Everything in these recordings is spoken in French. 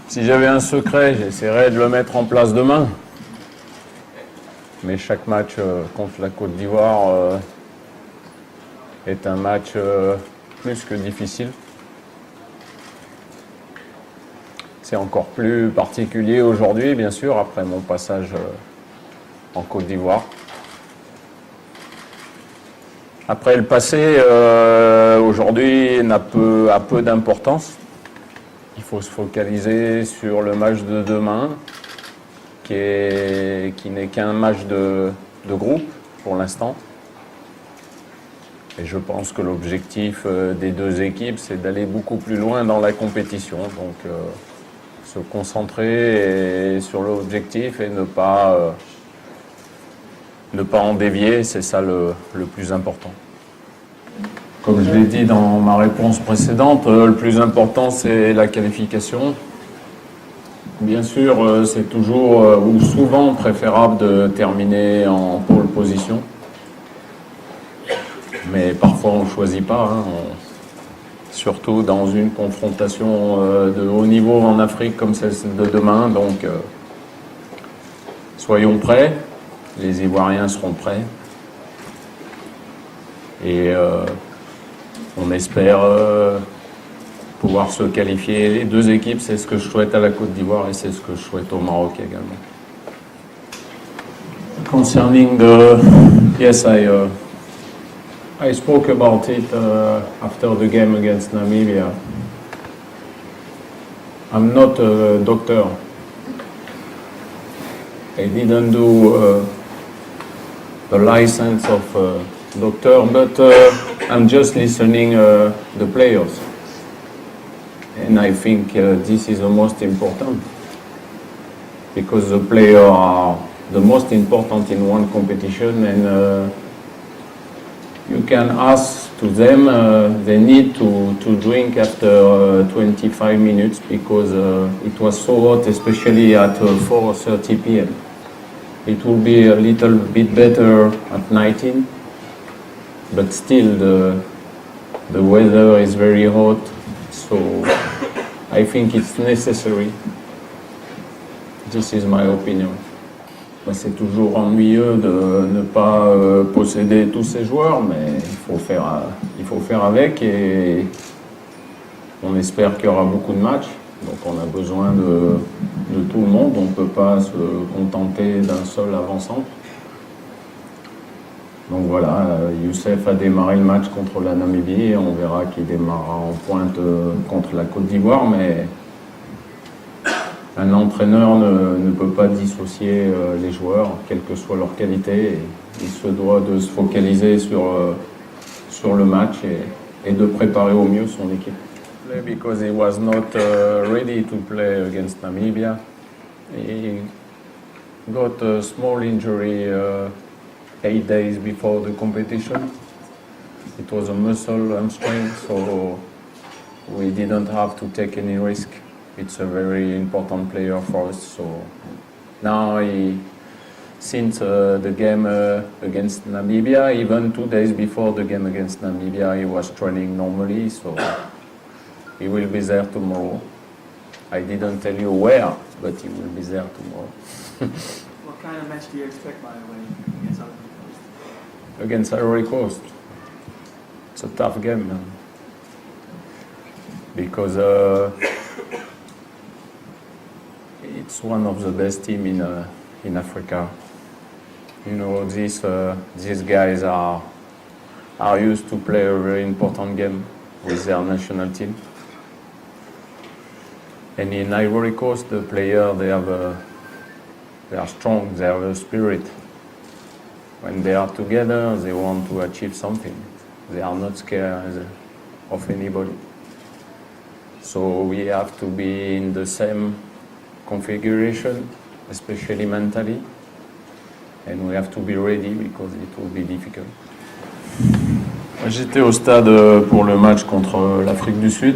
Si j'avais un secret, j'essaierais de le mettre en place demain. Mais chaque match contre la Côte d'Ivoire est un match plus que difficile. C'est encore plus particulier aujourd'hui, bien sûr, après mon passage en Côte d'Ivoire. Après, le passé, aujourd'hui, a peu d'importance. Il faut se focaliser sur le match de demain, qui n'est qu'un match de groupe pour l'instant. Et je pense que l'objectif des deux équipes, c'est d'aller beaucoup plus loin dans la compétition. Donc, se concentrer sur l'objectif et ne pas en dévier, c'est ça le plus important. Comme je l'ai dit dans ma réponse précédente, le plus important, c'est la qualification. Bien sûr, c'est toujours ou souvent préférable de terminer en pole position. Mais parfois, on ne choisit pas. Surtout dans une confrontation de haut niveau en Afrique comme celle de demain. Donc, soyons prêts. Les Ivoiriens seront prêts. Et on espère pouvoir se qualifier. Les deux équipes, c'est ce que je souhaite à la Côte d'Ivoire et c'est ce que je souhaite au Maroc également. Concerning yes, I spoke about it after the game against Namibia. I'm not a doctor. I didn't do the license of doctor, but I'm just listening the players. And I think this is the most important because the players are the most important in one competition and you can ask to them, they need to drink after 25 minutes because it was so hot, especially at 4:30 p.m. It will be a little bit better at 19, but still the weather is very hot, so I think it's necessary. This is my opinion. C'est toujours ennuyeux de ne pas posséder tous ces joueurs, mais il faut faire avec et on espère qu'il y aura beaucoup de matchs. Donc on a besoin de tout le monde, on ne peut pas se contenter d'un seul avant-centre. Donc voilà, Youssef a démarré le match contre la Namibie et on verra qu'il démarrera en pointe contre la Côte d'Ivoire, mais un entraîneur ne peut pas dissocier les joueurs, quelle que soit leur qualité. Il se doit de se focaliser sur le match et de préparer au mieux son équipe. Because he was not ready to play against Namibia. He got a small injury 8 days before the competition. It was a muscle hamstring, so we didn't have to take any risk. It's a very important player for us. So now since the game against Namibia, even 2 days before the game against Namibia, he was training normally. So he will be there tomorrow. I didn't tell you where, but he will be there tomorrow. What kind of match do you expect, by the way, against Ivory Coast? Against Ivory Coast, it's a tough game, man. Because it's one of the best teams in Africa. You know, these guys are used to play a very important game with their national team. And in Ivory Coast, the players they are strong. They have a spirit. When they are together, they want to achieve something. They are not scared of anybody. So we have to be in the same configuration, especially mentally, and we have to be ready because it will be difficult. J'étais au stade pour le match contre l'Afrique du Sud.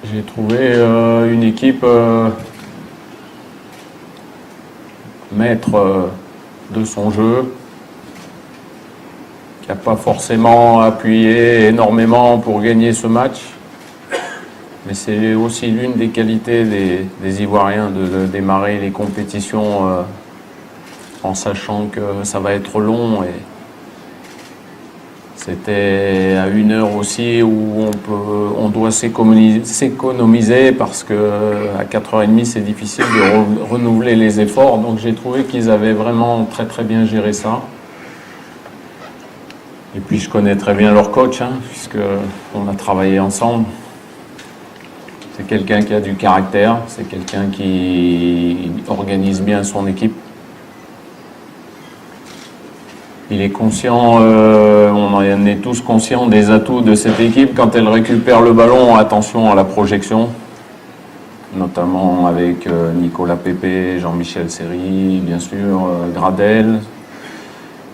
J'ai trouvé une équipe maître de son jeu, qui n'a pas forcément appuyé énormément pour gagner ce match, Mais c'est aussi l'une des qualités des Ivoiriens de démarrer les compétitions en sachant que ça va être long. Et c'était à 1 heure aussi où on doit s'économiser parce qu'à 4h30 c'est difficile de renouveler les efforts. Donc j'ai trouvé qu'ils avaient vraiment très très bien géré ça. Et puis je connais très bien leur coach, puisqu'on a travaillé ensemble. C'est quelqu'un qui a du caractère, c'est quelqu'un qui organise bien son équipe. Il est conscient, on en est tous conscients des atouts de cette équipe. Quand elle récupère le ballon, attention à la projection, notamment avec Nicolas Pepe, Jean-Michel Seri, bien sûr, Gradel,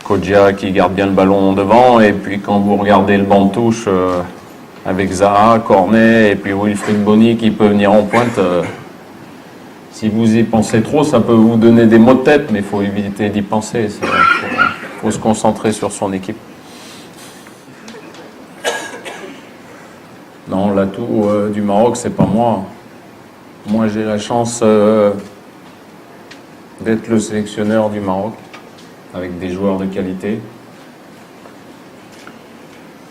Kodja qui garde bien le ballon devant. Et puis quand vous regardez le banc de touche avec Zaha, Cornet et puis Wilfried Bony qui peut venir en pointe, si vous y pensez trop, ça peut vous donner des maux de tête, mais il faut éviter d'y penser. Il faut se concentrer sur son équipe. Non, l'atout du Maroc, c'est pas moi. Moi, j'ai la chance d'être le sélectionneur du Maroc, avec des joueurs de qualité.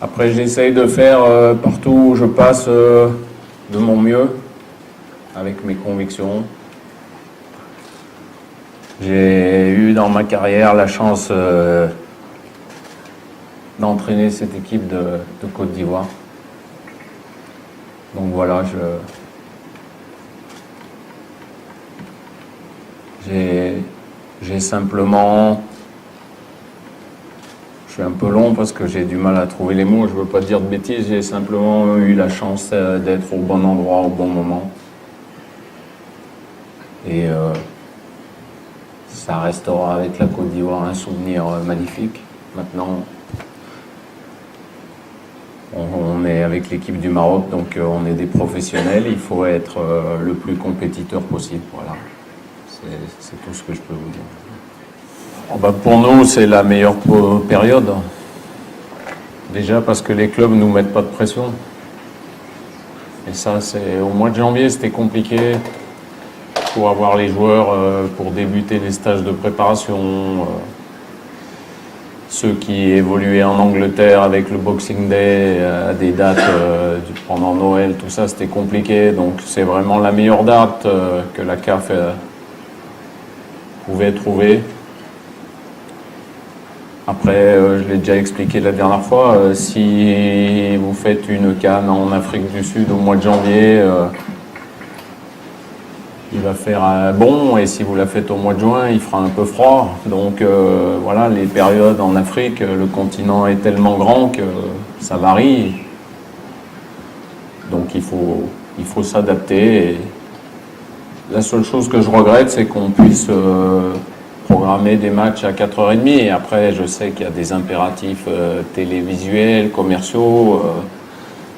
Après, j'essaye de faire partout où je passe de mon mieux, avec mes convictions. J'ai eu dans ma carrière la chance d'entraîner cette équipe de Côte d'Ivoire. Donc voilà, j'ai simplement... Je suis un peu long parce que j'ai du mal à trouver les mots, je ne veux pas dire de bêtises, j'ai simplement eu la chance d'être au bon endroit au bon moment. Et ça restera avec la Côte d'Ivoire un souvenir magnifique. Maintenant, on est avec l'équipe du Maroc, donc on est des professionnels, il faut être le plus compétiteur possible. Voilà, c'est tout ce que je peux vous dire. Pour nous, c'est la meilleure période. Déjà parce que les clubs ne nous mettent pas de pression. Et ça, au mois de janvier, c'était compliqué pour avoir les joueurs, pour débuter les stages de préparation. Ceux qui évoluaient en Angleterre avec le Boxing Day, à des dates pendant Noël, tout ça, c'était compliqué. Donc c'est vraiment la meilleure date que la CAF pouvait trouver. Après, je l'ai déjà expliqué la dernière fois, si vous faites une CAN en Afrique du Sud au mois de janvier, il va faire bon, et si vous la faites au mois de juin, il fera un peu froid. Donc voilà, les périodes en Afrique, le continent est tellement grand que ça varie. Donc il faut s'adapter. Et la seule chose que je regrette, c'est qu'on puisse programmer des matchs à 4h30. Et après, je sais qu'il y a des impératifs télévisuels, commerciaux,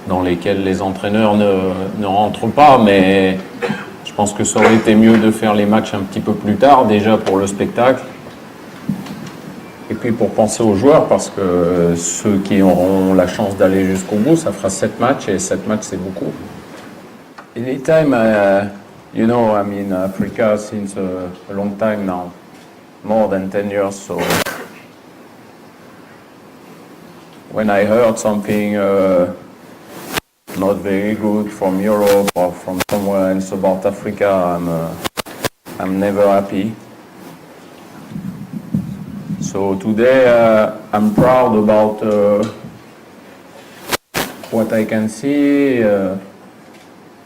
dans lesquels les entraîneurs ne rentrent pas. Mais je pense que ça aurait été mieux de faire les matchs un petit peu plus tard, déjà pour le spectacle. Et puis pour penser aux joueurs, parce que ceux qui auront la chance d'aller jusqu'au bout, ça fera 7 matchs, et 7 matchs, c'est beaucoup. Anytime, you know, I'm in Africa since a long time now, more than 10 years, so when I heard something not very good from Europe or from somewhere else about Africa, I'm never happy. So today I'm proud about what I can see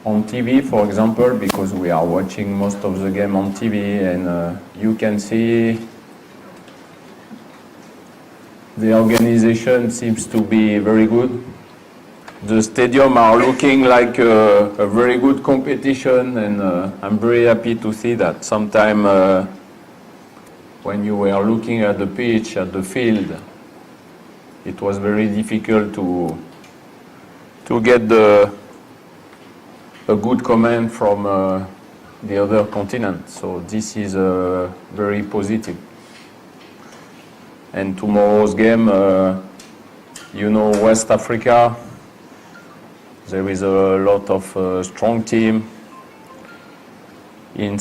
on TV, for example, because we are watching most of the game on TV, and you can see the organization seems to be very good. The stadium are looking like a very good competition, and I'm very happy to see that. Sometime when you were looking at the pitch, at the field, it was very difficult to get a good command from the other continent. So this is very positive. And tomorrow's game, you know, West Africa, There is a lot of strong team in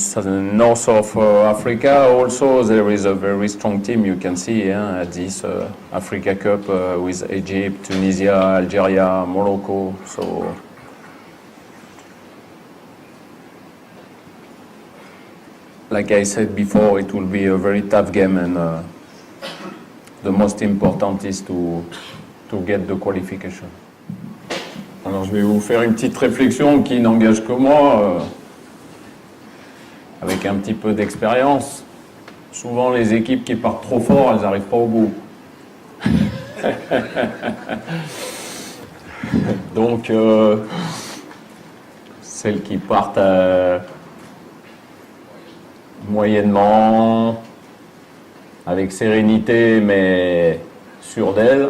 north of Africa. Also, there is a very strong team. You can see at this Africa Cup with Egypt, Tunisia, Algeria, Morocco. So, like I said before, it will be a very tough game, and the most important is to get the qualification. Alors, je vais vous faire une petite réflexion qui n'engage que moi, avec un petit peu d'expérience. Souvent, les équipes qui partent trop fort, elles n'arrivent pas au bout. Donc, celles qui partent moyennement, avec sérénité, mais sûres d'elles,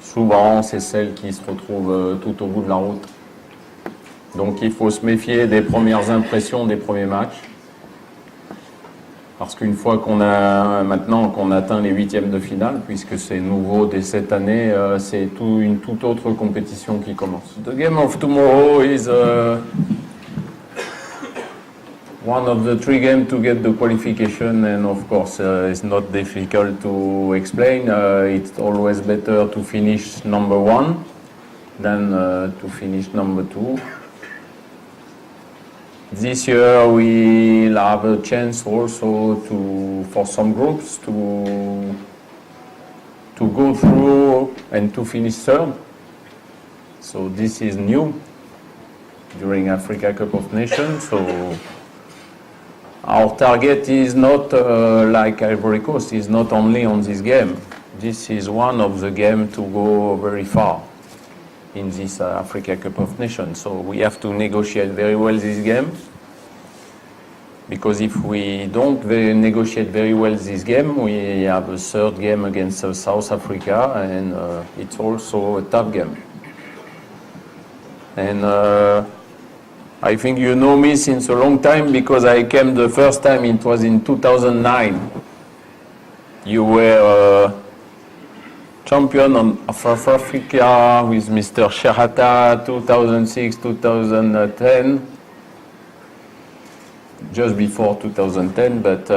souvent, c'est celles qui se retrouvent tout au bout de la route. Donc, il faut se méfier des premières impressions des premiers matchs. Parce qu'une fois maintenant qu'on atteint les huitièmes de finale, puisque c'est nouveau dès cette année, c'est une toute autre compétition qui commence. The game of tomorrow is one of the 3 games to get the qualification, and of course it's not difficult to explain. It's always better to finish number 1 than to finish number 2. This year we'll have a chance also for some groups to go through and to finish 3rd. So this is new during Africa Cup of Nations. So our target is not like Ivory Coast, is not only on this game. This is one of the games to go very far in this Africa Cup of Nations. So we have to negotiate very well this game, because if we don't negotiate very well this game, we have a 3rd game against South Africa, and it's also a tough game. And I think you know me since a long time, because I came the first time, it was in 2009. You were champion of Africa with Mr. Sherhata, 2006, 2010, just before 2010, but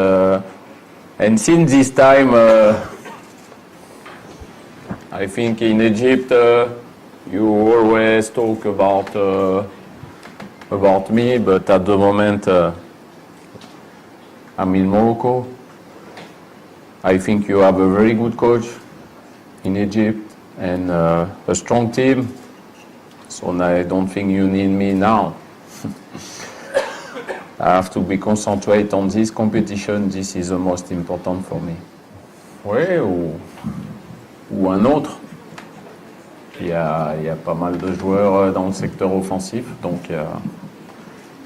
and since this time, I think in Egypt, you always talk about me, but at the moment, I'm in Morocco. I think you have a very good coach in Egypt and a strong team, so I don't think you need me now. I have to be concentrated on this competition. This is the most important for me. Oui, ou un autre. Il y a pas mal de joueurs dans le secteur offensif, donc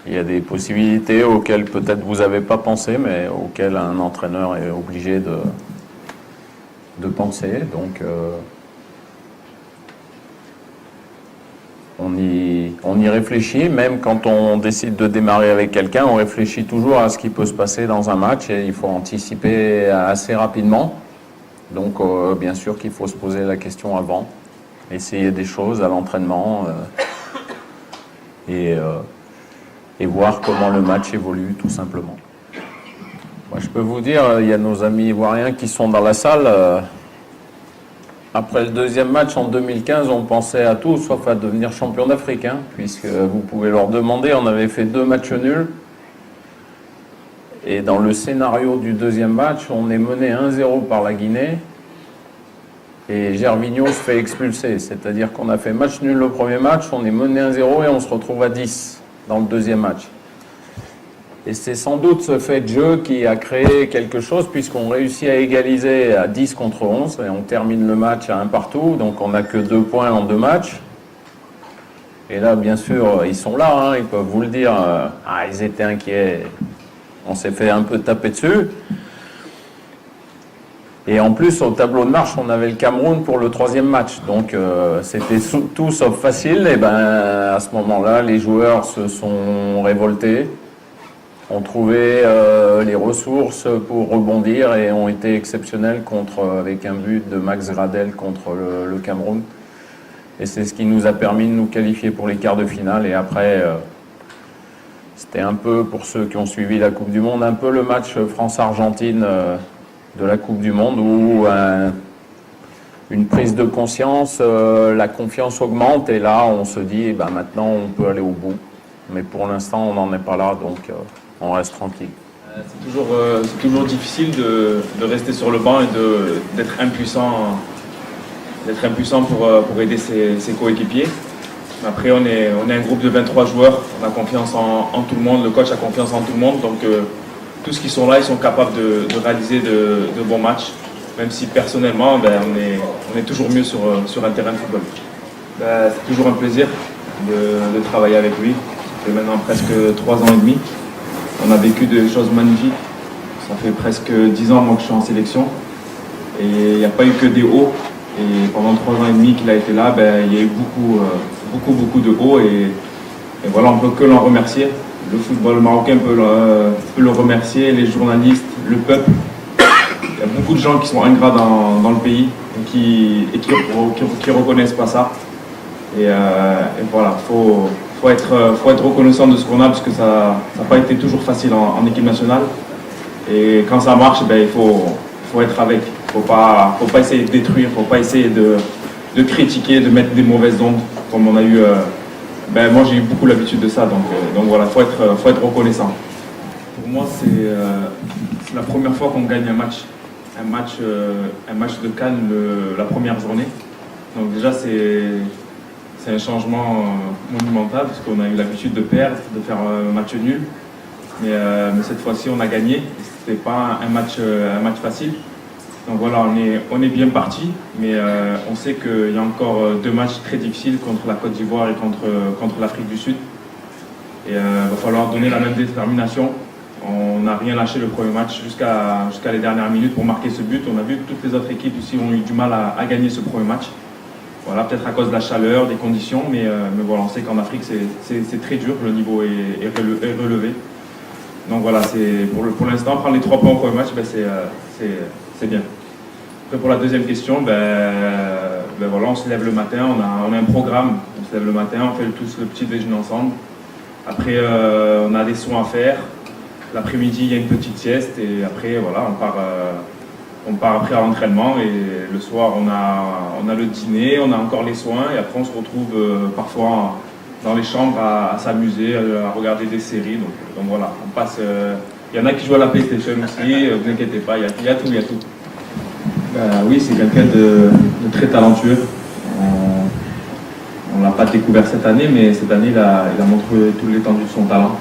il y a des possibilités auxquelles peut-être vous n'avez pas pensé, mais auxquelles un entraîneur est obligé de penser. Donc on y réfléchit, même quand on décide de démarrer avec quelqu'un, on réfléchit toujours à ce qui peut se passer dans un match, et il faut anticiper assez rapidement. Donc bien sûr qu'il faut se poser la question avant, essayer des choses à l'entraînement et voir comment le match évolue, tout simplement. Moi, je peux vous dire, il y a nos amis ivoiriens qui sont dans la salle. Après le 2e match en 2015, on pensait à tout sauf à devenir champion d'Afrique, puisque vous pouvez leur demander, on avait fait 2 matchs nuls. Et dans le scénario du 2e match, on est mené 1-0 par la Guinée. Et Gervinho se fait expulser. C'est-à-dire qu'on a fait match nul le premier match, on est mené 1-0 et on se retrouve à 10 dans le 2e match. Et c'est sans doute ce fait de jeu qui a créé quelque chose, puisqu'on réussit à égaliser à 10 contre 11 et on termine le match à 1 partout, donc on n'a que 2 points en 2 matchs. Et là, bien sûr, ils sont là, ils peuvent vous le dire, ils étaient inquiets, on s'est fait un peu taper dessus. Et en plus, au tableau de marche, on avait le Cameroun pour le 3e match. Donc, c'était tout sauf facile. Et à ce moment-là, les joueurs se sont révoltés, ont trouvé les ressources pour rebondir et ont été exceptionnels avec un but de Max Gradel contre le Cameroun. Et c'est ce qui nous a permis de nous qualifier pour les quarts de finale. Et après, c'était un peu, pour ceux qui ont suivi la Coupe du Monde, un peu le match France-Argentine de la Coupe du Monde où une prise de conscience, la confiance augmente et là on se dit maintenant on peut aller au bout. Mais pour l'instant on n'en est pas là, donc on reste tranquille. C'est toujours difficile de rester sur le banc et d'être impuissant pour aider ses coéquipiers. Après, on est un groupe de 23 joueurs, on a confiance en tout le monde, le coach a confiance en tout le monde, donc tous ceux qui sont là, ils sont capables de réaliser de bons matchs, même si personnellement, on est toujours mieux sur un terrain de football. C'est toujours un plaisir de travailler avec lui. Ça fait maintenant presque 3 ans et demi. On a vécu des choses magnifiques. Ça fait presque 10 ans moi, que je suis en sélection. Et il n'y a pas eu que des hauts. Et pendant 3 ans et demi qu'il a été là, il y a eu beaucoup de hauts. Et voilà, on ne peut que l'en remercier. Le football marocain peut le remercier, les journalistes, le peuple. Il y a beaucoup de gens qui sont ingrats dans le pays et qui reconnaissent pas ça. Et voilà, faut être reconnaissant de ce qu'on a parce que ça n'a pas été toujours facile en équipe nationale. Et quand ça marche, il faut être avec. Faut pas essayer de détruire, faut pas essayer de critiquer, de mettre des mauvaises ondes comme on a eu. Moi j'ai eu beaucoup l'habitude de ça, donc voilà, faut être reconnaissant. Pour moi c'est la première fois qu'on gagne un match de CAN la première journée. Donc déjà c'est un changement monumental parce qu'on a eu l'habitude de perdre, de faire un match nul. Mais cette fois-ci, on a gagné. Ce n'était pas un match facile. Donc voilà, on est bien parti. Mais on sait qu'il y a encore 2 matchs très difficiles contre la Côte d'Ivoire et contre l'Afrique du Sud. Et il va falloir donner la même détermination. On n'a rien lâché le premier match jusqu'à les dernières minutes pour marquer ce but. On a vu que toutes les autres équipes aussi ont eu du mal à gagner ce premier match. Voilà, peut-être à cause de la chaleur, des conditions, mais voilà, on sait qu'en Afrique c'est très dur, le niveau est relevé. Donc voilà, pour l'instant, prendre les 3 points au premier match, c'est bien. Après pour la deuxième question, voilà, on se lève le matin, on a un programme, on se lève le matin, on fait tous le petit déjeuner ensemble. Après on a des soins à faire. L'après-midi, il y a une petite sieste et après voilà, on part après à l'entraînement et le soir on a le dîner, on a encore les soins et après on se retrouve parfois dans les chambres à s'amuser, à regarder des séries. Donc voilà, on passe. Il y en a qui jouent à la PlayStation aussi, vous inquiétez pas, il y a tout. Oui, c'est quelqu'un de très talentueux. On ne l'a pas découvert cette année, mais cette année il a montré toute l'étendue de son talent.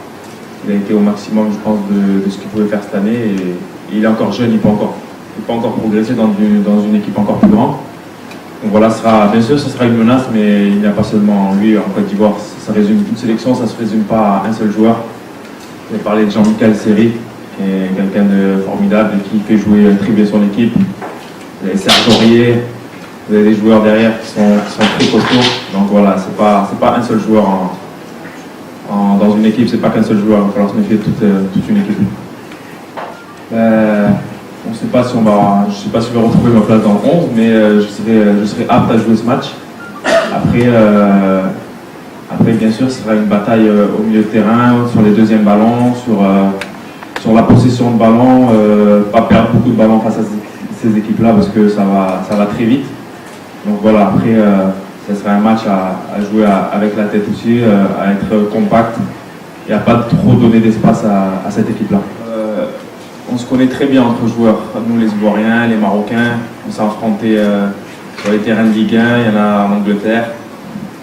Il a été au maximum, je pense, de ce qu'il pouvait faire cette année et il est encore jeune, il peut encore progresser dans une équipe encore plus grande. Donc voilà, bien sûr, ce sera une menace, mais il n'y a pas seulement lui en Côte d'Ivoire. Une sélection, ça ne se résume pas à un seul joueur. J'ai parlé de Jean-Michel Seri, qui est quelqu'un de formidable et qui fait jouer très bien son équipe. Vous avez Serge Aurier, vous avez des joueurs derrière qui sont très costauds. Donc voilà, c'est pas un seul joueur dans une équipe, c'est pas qu'un seul joueur, il va falloir se méfier de toute une équipe. On ne sait pas si je sais pas si je vais retrouver ma place dans le 11, mais je serai apte à jouer ce match. Après bien sûr, ce sera une bataille au milieu de terrain, sur les deuxièmes ballons, sur la possession de ballon, pas perdre beaucoup de ballons face à ces équipes-là parce que ça va très vite. Donc voilà, après, ce sera un match à jouer avec la tête aussi, à être compact et à pas trop donner d'espace à cette équipe-là. On se connaît très bien entre joueurs, nous les Ivoiriens, les Marocains, on s'est affrontés sur les terrains de Ligue 1, il y en a en Angleterre.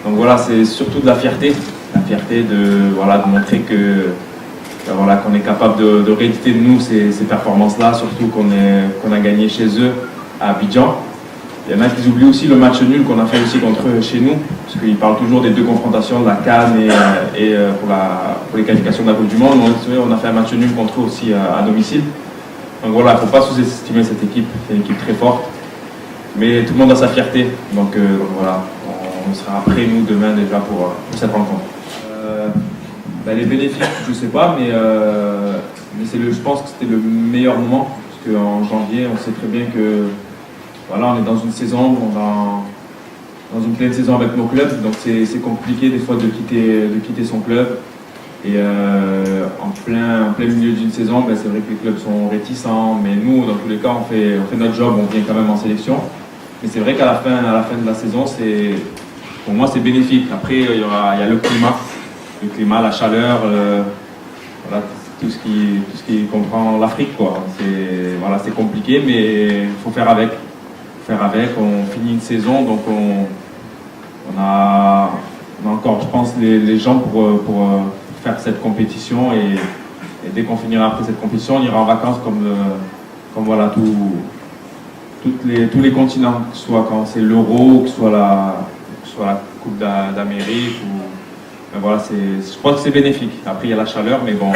Donc voilà, c'est surtout de la fierté de montrer qu'on est capable de rééditer de nous ces performances-là, surtout qu'on a gagné chez eux à Abidjan. Il y en a qui oublient aussi le match nul qu'on a fait aussi contre eux chez nous, parce qu'ils parlent toujours des 2 confrontations, de la CAN et pour les qualifications de la Coupe du Monde. On a fait un match nul contre eux aussi à domicile. Donc voilà, il ne faut pas sous-estimer cette équipe, c'est une équipe très forte. Mais tout le monde a sa fierté, donc voilà, on sera prêts nous demain déjà pour cette rencontre. Les bénéfices, je ne sais pas, mais je pense que c'était le meilleur moment, parce qu'en janvier, on sait très bien que voilà, on est dans une saison où dans une pleine saison avec nos clubs, donc c'est compliqué des fois de quitter son club. Et en plein milieu d'une saison, ben, c'est vrai que les clubs sont réticents, mais nous, dans tous les cas, on fait notre job, on vient quand même en sélection. Mais c'est vrai qu'à la fin de la saison, pour moi, c'est bénéfique. Après, il y a le climat, la chaleur, voilà, tout ce qui comprend l'Afrique, quoi. C'est compliqué, mais il faut faire avec. On finit une saison, donc on a encore, je pense, les gens pour faire cette compétition et dès qu'on finira après cette compétition, on ira en vacances comme voilà tous les continents, que ce soit quand c'est l'Euro, que ce soit la Coupe d'Amérique. Ben voilà, je crois que c'est bénéfique. Après, il y a la chaleur, mais bon,